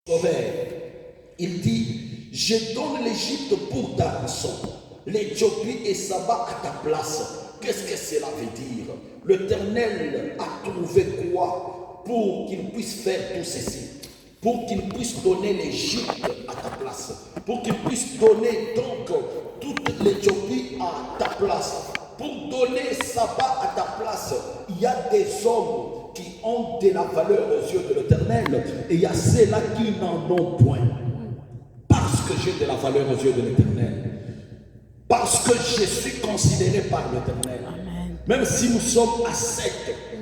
Sauveur. Il dit, je donne l'Égypte pour ta rançon, l'Éthiopie et Saba à ta place. Qu'est-ce que cela veut dire? L'Éternel a trouvé quoi pour qu'il puisse faire tout ceci? Pour qu'il puisse donner l'Égypte à ta place, pour qu'il puisse donner donc toute l'Éthiopie à ta place, pour donner Saba à ta place. Il y a des hommes qui ont de la valeur aux yeux de l'Éternel et il y a ceux-là qui n'en ont point. Parce que j'ai de la valeur aux yeux de l'Éternel, parce que je suis considéré par l'Éternel. Même si nous sommes à sec,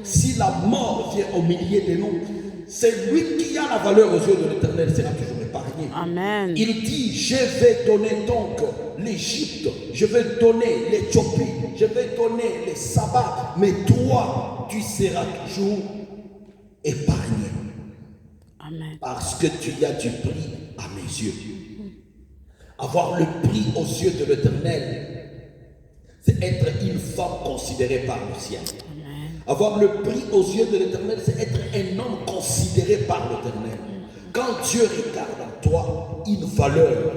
si la mort vient au milieu de nous, c'est lui qui a la valeur aux yeux de l'Éternel sera toujours épargné. Amen. Il dit, je vais donner donc l'Égypte, je vais donner l'Éthiopie, je vais donner les sabbats, mais toi, tu seras toujours épargné. Amen. Parce que tu as du prix à mes yeux. Avoir le prix aux yeux de l'Éternel, c'est être une femme considérée par le ciel. Avoir le prix aux yeux de l'Éternel, c'est être un homme considéré par l'Éternel. Quand Dieu regarde en toi une valeur,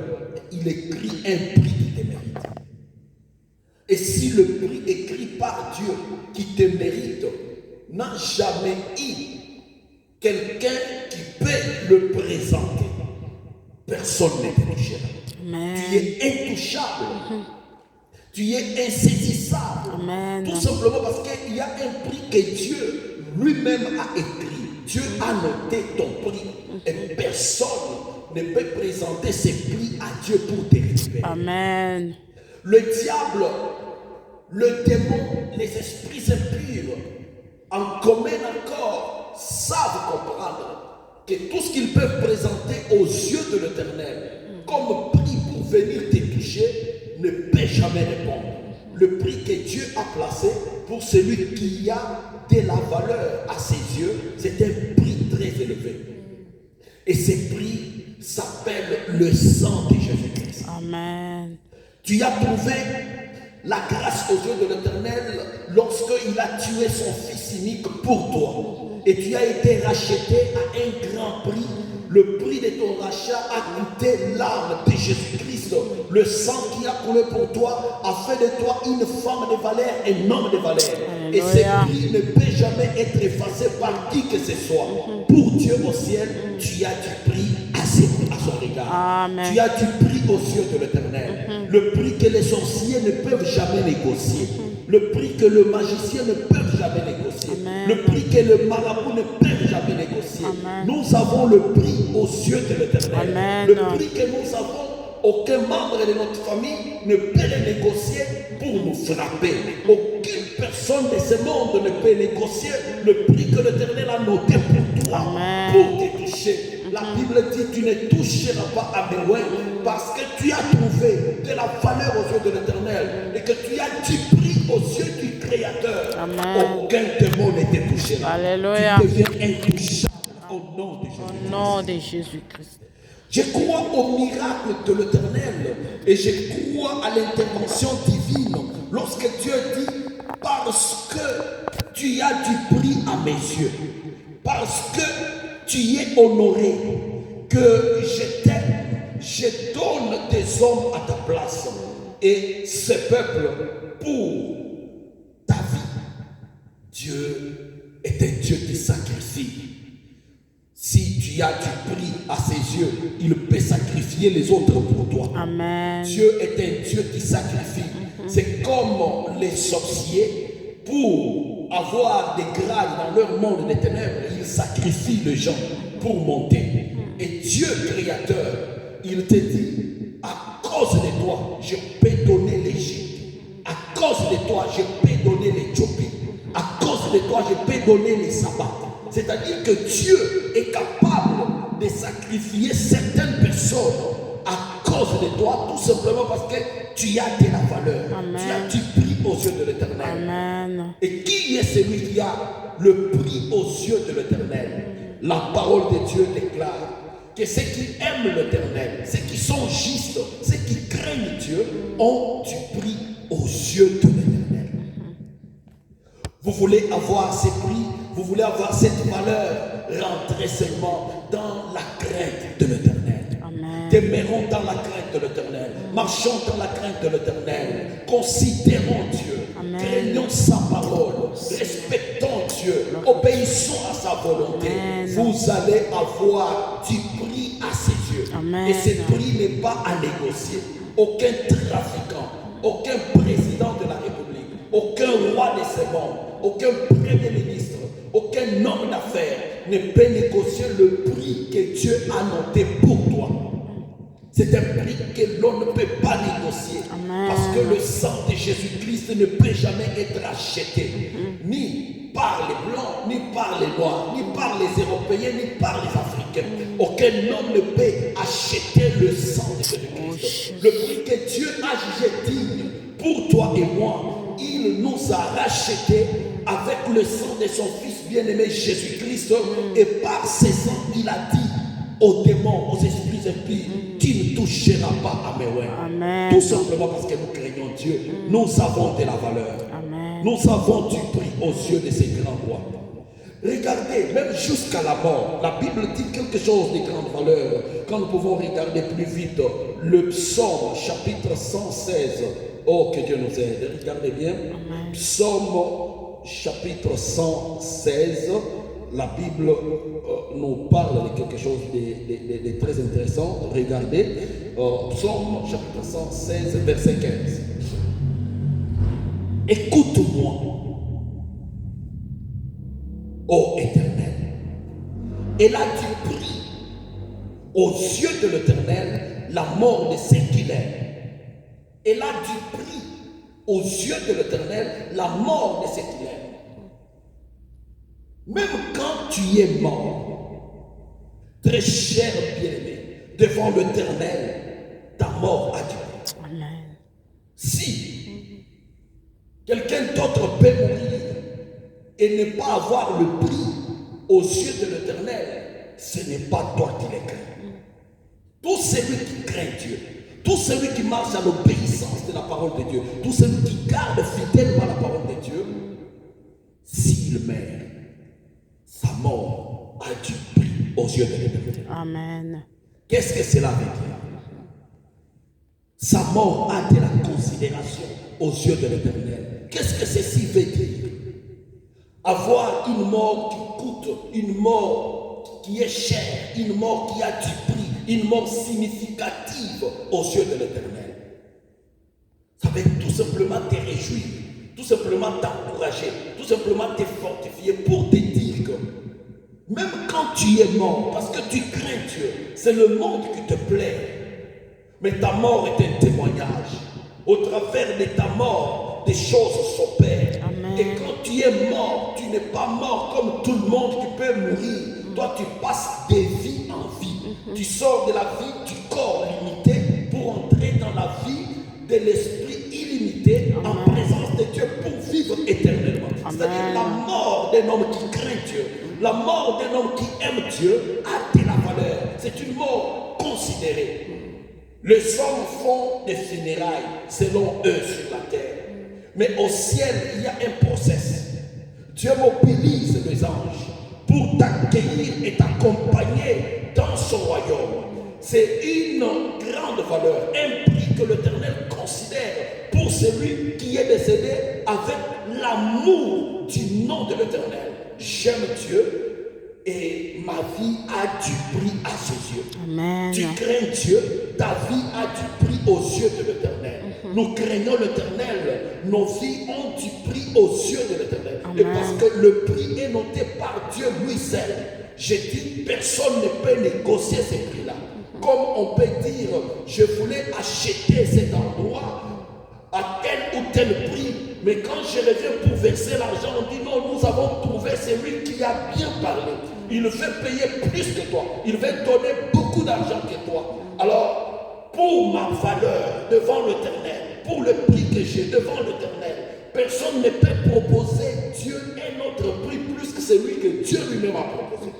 il écrit un prix qui te mérite. Et si le prix écrit par Dieu qui te mérite n'a jamais eu quelqu'un qui peut le présenter, personne ne te touchera. Tu es intouchable. Tu es insaisissable. Amen. Tout simplement parce qu'il y a un prix que Dieu lui-même a écrit. Dieu a noté ton prix. Et personne ne peut présenter ses prix à Dieu pour te récupérer. Amen. Le diable, le démon, les esprits impurs, en commun accord, savent comprendre que tout ce qu'ils peuvent présenter aux yeux de l'Éternel comme prix pour venir te toucher ne peut jamais répondre. Le prix que Dieu a placé pour celui qui a de la valeur à ses yeux, c'est un prix très élevé. Et ce prix s'appelle le sang de Jésus-Christ. Amen. Tu as trouvé la grâce aux yeux de l'Éternel lorsqu'il a tué son fils unique pour toi. Et tu as été racheté à un grand prix. Le prix de ton rachat a coûté l'âme de Jésus-Christ. Le sang qui a coulé pour toi a fait de toi une femme de valeur, un homme de valeur. Et ce prix ne peut jamais être effacé par qui que ce soit. Pour Dieu au ciel, tu as du prix à son regard. Amen. Tu as du prix aux yeux de l'Éternel. Le prix que les sorciers ne peuvent jamais négocier. Le prix que le magicien ne peut jamais négocier. Amen. Le prix que le marabout ne peut jamais négocier. Amen. Nous avons le prix aux yeux de l'Éternel. Amen. Le prix que nous avons, aucun membre de notre famille ne peut le négocier pour nous frapper. Aucune personne de ce monde ne peut négocier le prix que l'Éternel a noté pour toi. Amen. Pour te toucher. La Bible dit, tu ne toucheras pas à mes lois parce que tu as trouvé de la valeur aux yeux de l'Éternel et que tu as du prix aux yeux du Créateur. Amen. Aucun démon ne te touchera. Alléluia. Tu deviens intouchable au nom de Jésus. Au nom de Jésus-Christ. Je crois au miracle de l'Éternel et je crois à l'intervention divine lorsque Dieu dit, parce que tu as du prix à mes yeux, parce que tu es honoré, que je t'aime, je donne des hommes à ta place et ce peuple pour ta vie. Dieu est un Dieu qui sacrifie. Si tu as du prix à ses yeux, il peut sacrifier les autres pour toi. Amen. Dieu est un Dieu qui sacrifie. C'est comme les sorciers, pour avoir des grades dans leur monde des ténèbres, ils sacrifient les gens pour monter. Et Dieu créateur, il te dit, à cause de toi, je peux donner l'Égypte. À cause de toi, je peux donner l'Éthiopie. À cause de toi, je peux donner les sabbats. C'est-à-dire que Dieu est capable de sacrifier certaines personnes à cause de toi, tout simplement parce que tu as de la valeur. Amen. Tu as du prix aux yeux de l'Éternel. Amen. Et qui est celui qui a le prix aux yeux de l'Éternel? La parole de Dieu déclare que ceux qui aiment l'Éternel, ceux qui sont justes, ceux qui craignent Dieu, ont du prix aux yeux de l'Éternel. Vous voulez avoir ces prix, vous voulez avoir cette valeur, rentrez seulement dans la crainte crainte de l'Éternel. Amen. Demeurons dans la crainte de l'Éternel. Marchons dans la crainte de l'Éternel. Considérons Dieu. Amen. Craignons sa parole. Respectons Dieu. Obéissons à sa volonté. Amen. Vous allez avoir du prix à ses yeux. Amen. Et ce prix n'est pas à négocier. Aucun trafiquant, aucun président de la République, aucun roi de ce monde, aucun premier ministre, aucun homme d'affaires ne peut négocier le prix que Dieu a noté pour toi. C'est un prix que l'on ne peut pas négocier. Amen. Parce que le sang de Jésus-Christ ne peut jamais être acheté. Ni par les blancs, ni par les noirs, ni par les Européens, ni par les Africains. Aucun homme ne peut acheter le sang de Jésus-Christ. Le prix que Dieu a jugé digne pour toi et moi, il nous a rachetés avec le sang de son Fils bien-aimé Jésus-Christ. Et par ses sangs, il a dit aux démons, aux esprits impies, tu ne toucheras pas à mes reins. Amen. Tout simplement parce que nous craignons Dieu. Nous avons de la valeur. Amen. Nous avons du prix aux yeux de ces grands rois. Regardez, même jusqu'à la mort, la Bible dit quelque chose de grande valeur. Quand nous pouvons regarder plus vite, le psaume chapitre 116. Oh, que Dieu nous aide. Regardez bien. Amen. Psaume chapitre 116. La Bible nous parle de quelque chose de très intéressant. Regardez, Psaume chapitre 116, verset 15. Écoute-moi, ô Éternel. Elle a du prix aux yeux de l'Éternel la mort de ceux qu'il aime. Elle a du prix aux yeux de l'Éternel la mort de ceux qu'il aime. Même quand tu es mort, très cher bien-aimé, devant l'Éternel, ta mort a duré. Amen. Si quelqu'un d'autre peut mourir et ne pas avoir le prix aux yeux de l'Éternel, ce n'est pas toi qui les crains. Tout celui qui craint Dieu, tout celui qui marche à l'obéissance de la parole de Dieu, tout celui qui garde fidèlement la parole de Dieu, s'il meurt, sa mort a du prix aux yeux de l'Éternel. Amen. Qu'est-ce que cela veut dire? Sa mort a de la considération aux yeux de l'Éternel. Qu'est-ce que ceci veut dire? Avoir une mort qui coûte, une mort qui est chère, une mort qui a du prix, une mort significative aux yeux de l'Éternel. Ça veut tout simplement te réjouir, tout simplement t'encourager, tout simplement te fortifier pour te dire que même quand tu es mort, parce que tu crains Dieu, c'est le monde qui te plaît. Mais ta mort est un témoignage. Au travers de ta mort, des choses s'opèrent. Amen. Et quand tu es mort, tu n'es pas mort comme tout le monde qui peut mourir. Toi, tu passes de vie en vie. Tu sors de la vie du corps limité pour entrer dans la vie de l'esprit illimité en présence de Dieu pour vivre éternellement. C'est-à-dire la mort d'un homme qui craint Dieu, la mort d'un homme qui aime Dieu a de la valeur. C'est une mort considérée. Les hommes font des funérailles selon eux sur la terre. Mais au ciel, il y a un process. Dieu mobilise les anges pour t'accueillir et t'accompagner dans son royaume. C'est une grande valeur, un prix que l'Éternel considère pour celui qui est décédé avec l'amour du nom de l'Éternel. J'aime Dieu et ma vie a du prix à ses yeux. Amen. Tu crains Dieu, ta vie a du prix aux yeux de l'Éternel. Nous craignons l'Éternel, nos vies ont du prix aux yeux de l'Éternel. Et parce que le prix est noté par Dieu lui seul, j'ai dit, personne ne peut négocier ces prix-là. Comme on peut dire, je voulais acheter cet endroit à tel ou tel prix, mais quand je reviens pour verser l'argent, on dit non, nous avons trouvé celui qui a bien parlé. Il veut payer plus que toi. Il veut donner beaucoup d'argent que toi. Alors, pour ma valeur devant l'Éternel, pour le prix que j'ai devant l'Éternel, personne ne peut proposer Dieu un autre prix plus que celui que Dieu lui-même a proposé.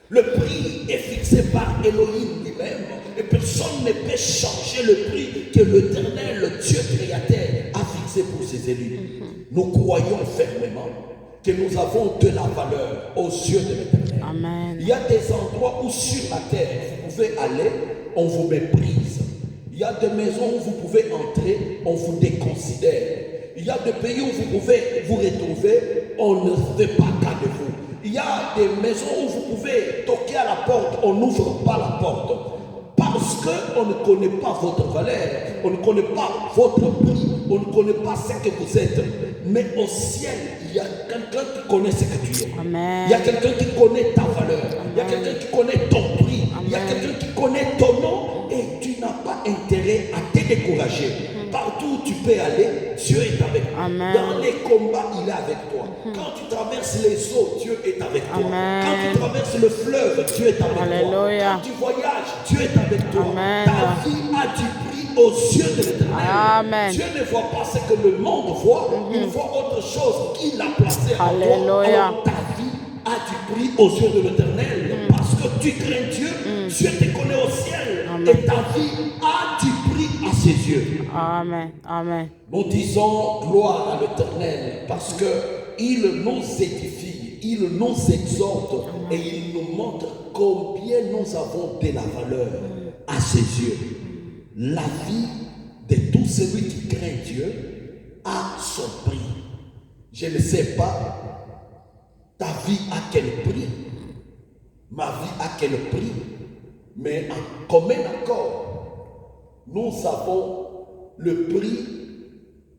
Le prix est fixé par Elohim lui-même et personne ne peut changer le prix que l'Éternel, le Dieu créateur, a fixé pour ses élus. Nous croyons fermement que nous avons de la valeur aux yeux de l'Éternel. Amen. Il y a des endroits où sur la terre, vous pouvez aller, on vous méprise. Il y a des maisons où vous pouvez entrer, on vous déconsidère. Il y a des pays où vous pouvez vous retrouver, on ne fait pas cas de vous. Il y a des maisons où vous pouvez toquer à la porte, on n'ouvre pas la porte. Parce qu'on ne connaît pas votre valeur, on ne connaît pas votre prix, on ne connaît pas ce que vous êtes. Mais au ciel, il y a quelqu'un qui connaît ce que tu es. Amen. Il y a quelqu'un qui connaît ta valeur. Il y a quelqu'un qui connaît ton prix. Il y a quelqu'un qui connaît ton nom. Et tu n'as pas intérêt à te décourager. Partout où tu peux aller, Dieu est avec toi. Amen. Dans les combats, il est avec toi. Quand tu traverses les eaux, Dieu est avec toi. Amen. Quand tu traverses le fleuve, Dieu est avec Alléluia. toi. Quand tu voyages, Dieu est avec toi. Amen. Ta vie a du prix aux yeux de l'Éternel. Amen. Dieu ne voit pas ce que le monde voit. Il voit autre chose qu'il a placé en toi. Alléluia. Alors, ta vie a du prix aux yeux de l'Éternel. Parce que tu crains Dieu. Dieu te connaît au ciel. Amen. Et ta vie a du prix à ses yeux. Amen. Amen. Nous disons gloire à l'Éternel parce qu'il nous édifie, il nous exhorte et il nous montre combien nous avons de la valeur à ses yeux. La vie de tout celui qui craint Dieu a son prix. Je ne sais pas ta vie à quel prix, ma vie à quel prix, mais en commun accord, nous avons le prix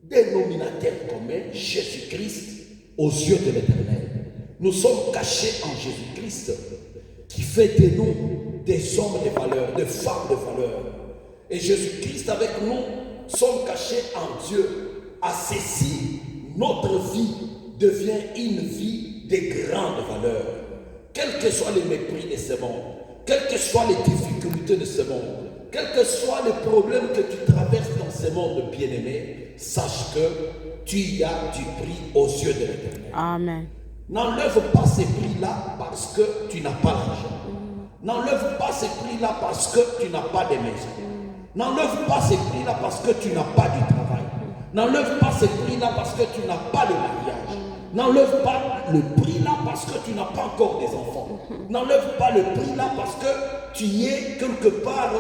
dénominateur commun, Jésus-Christ, aux yeux de l'Éternel. Nous sommes cachés en Jésus-Christ, qui fait de nous des hommes de valeur, des femmes de valeur. Et Jésus-Christ avec nous sommes cachés en Dieu. À ceci, notre vie devient une vie de grande valeur. Quels que soient les mépris de ce monde, quelles que soient les difficultés de ce monde, quels que soient les problèmes que tu traverses dans ce monde bien-aimé, sache que tu as du prix aux yeux de l'Éternel. Amen. N'enlève pas ces prix-là parce que tu n'as pas l'argent. N'enlève pas ces prix-là parce que tu n'as pas de maison. N'enlève pas ces prix-là parce que tu n'as pas du travail. N'enlève pas ces prix-là parce que tu n'as pas de mariage. N'enlève pas le prix là parce que tu n'as pas encore des enfants. N'enlève pas le prix là parce que tu es quelque part,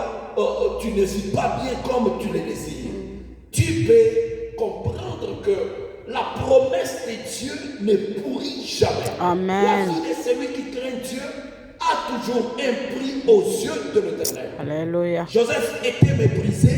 tu ne vis pas bien comme tu le désires. Tu peux comprendre que la promesse de Dieu ne pourrit jamais. Amen. La vie de celui qui craint Dieu a toujours un prix aux yeux de l'Éternel. Alléluia. Joseph était méprisé,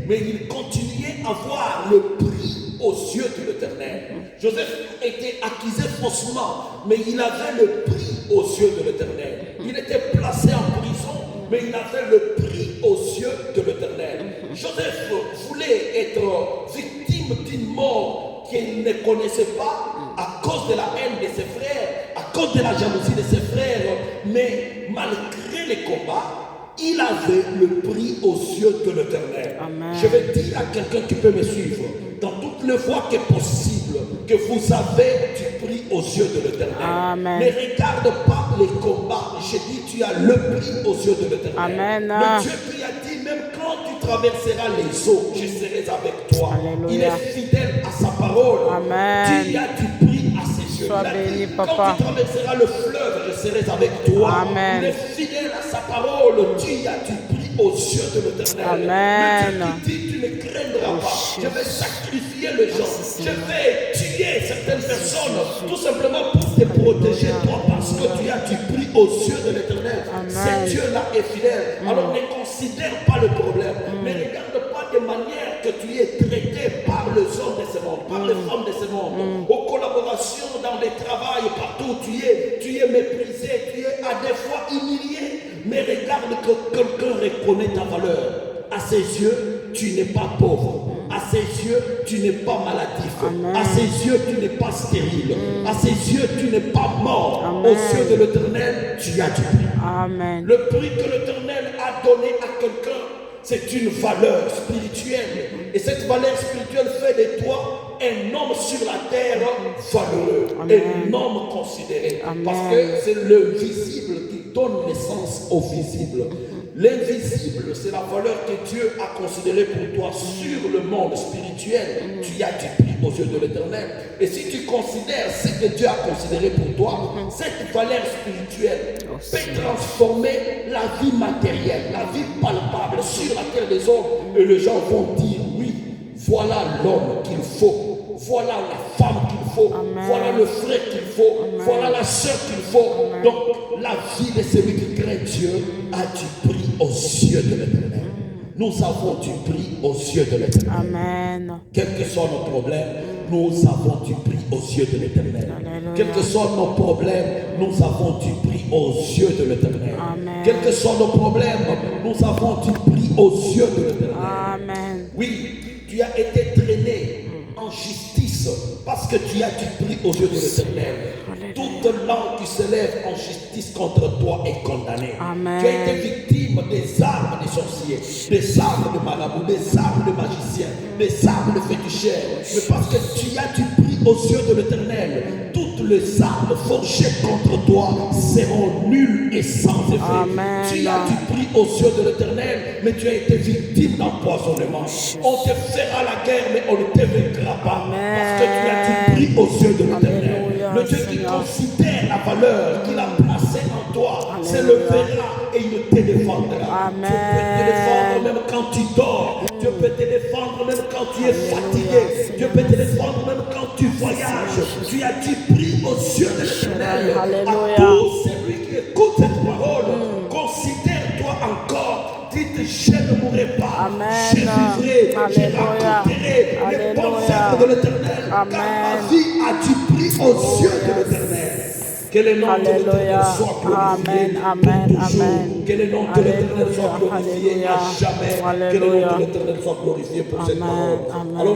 mais il continuait à avoir le prix aux yeux de l'Éternel. Joseph était accusé faussement, mais il avait le prix aux yeux de l'Éternel. Il était placé en prison, mais il avait le prix aux yeux de l'Éternel. Joseph voulait être victime d'une mort qu'il ne connaissait pas à cause de la haine de ses frères, à cause de la jalousie de ses frères, mais malgré les combats, il avait le prix aux yeux de l'Éternel. Je vais dire à quelqu'un qui peut me suivre, dans toutes les voies qui est possible, que vous avez du prix aux yeux de l'Éternel. Ne regarde pas les combats. Je dis, tu as le prix aux yeux de l'Éternel. Amen. Le Dieu qui a dit, même quand tu traverseras les eaux, je serai avec toi. Alléluia. Il est fidèle à sa parole. Amen. Tu as du prix à ses yeux. Sois béni, quand papa. tu traverseras le fleuve, je serai avec toi. Amen. Il est fidèle à sa parole. Tu as du prix aux yeux de l'Éternel. Amen. Le Dieu qui dit, tu ne craindras pas. Je vais sacrifier les gens. Je vais tuer certaines personnes tout simplement pour te protéger toi parce que tu as du prix aux yeux de l'Éternel. Ce Dieu-là est fidèle. Alors ne considère pas le problème. Ne regarde pas de manière que tu es traité par les hommes de ce monde, par les femmes de ce monde. Aux collaborations, dans les travails, partout où tu es méprisé, tu es à des fois humilié. Mais regarde que quelqu'un reconnaît ta valeur. À ses yeux, tu n'es pas pauvre. À ses yeux, tu n'es pas maladif. Amen. À ses yeux, tu n'es pas stérile. À ses yeux, tu n'es pas mort. Amen. Aux yeux de l'Éternel, tu as du prix. Amen. Le prix que l'Éternel a donné à quelqu'un c'est une valeur spirituelle. Et cette valeur spirituelle fait de toi un homme sur la terre valeureux, un homme considéré. Amen. Parce que c'est le visible qui donne naissance au visible. L'invisible, c'est la valeur que Dieu a considérée pour toi sur le monde spirituel. Tu as du prix aux yeux de l'Éternel. Et si tu considères ce que Dieu a considéré pour toi, cette valeur spirituelle peut transformer la vie matérielle, la vie palpable sur la terre des hommes. Et les gens vont dire, oui, voilà l'homme qu'il faut. Voilà la femme qu'il faut. Amen. Voilà le frère qu'il faut. Amen. Voilà la sœur qu'il faut. Amen. Donc, la vie de celui qui craint Dieu a du prix aux yeux de l'Éternel. Nous avons du prix aux yeux de l'Éternel. Amen. Quels que soient nos problèmes, nous avons du prix aux yeux de l'Éternel. Alléluia. Quels que soient nos problèmes, nous avons du prix aux yeux de l'Éternel. Amen. Quels que soient nos problèmes, nous avons du prix aux yeux de l'Éternel. Amen. Oui, tu as été traîné en justice parce que tu as du prix aux yeux de l'Éternel. Toute langue qui se lève en justice contre toi est condamnée. Amen. Tu as été victime des armes des sorciers, des armes de marabouts, des armes de magiciens, des armes de féticheurs. Mais parce que tu as du prix aux yeux de l'Éternel, toutes les armes forgées contre toi seront nulles et sans effet. Amen. Tu as du prix aux yeux de l'Éternel, mais tu as été victime d'empoisonnement. On te fera la guerre, mais on ne te vaincra pas. Amen. Parce que tu as du prix aux yeux de l'Éternel. Alléluia, Le Dieu qui Seigneur. considère la valeur qu'il a placée en toi, Alléluia. c'est le verra et il te défendra. Amen. Dieu peut te défendre même quand tu dors. Dieu peut te défendre même quand tu es fatigué. Dieu peut te défendre même quand tu voyages. Tu as du prix aux yeux de l'Éternel. Alléluia. À tout celui qui écoute cette parole, considère-toi encore. Dites, je ne mourrai pas. Amen. Je vivrai. Je Alléluia. raconterai les bonnes Alléluia. œuvres de l'Éternel. Car Amen. ma vie a du prix aux yeux de l'Éternel. Que le nom de l'Éternel Alléluia. soit glorifié Amen, amen, pour toujours. amen. Que le nom de l'Éternel soit Alléluia. glorifié à jamais. Que le nom Alléluia. de l'Éternel soit glorifié pour cette Amen, parole. amen. Alors,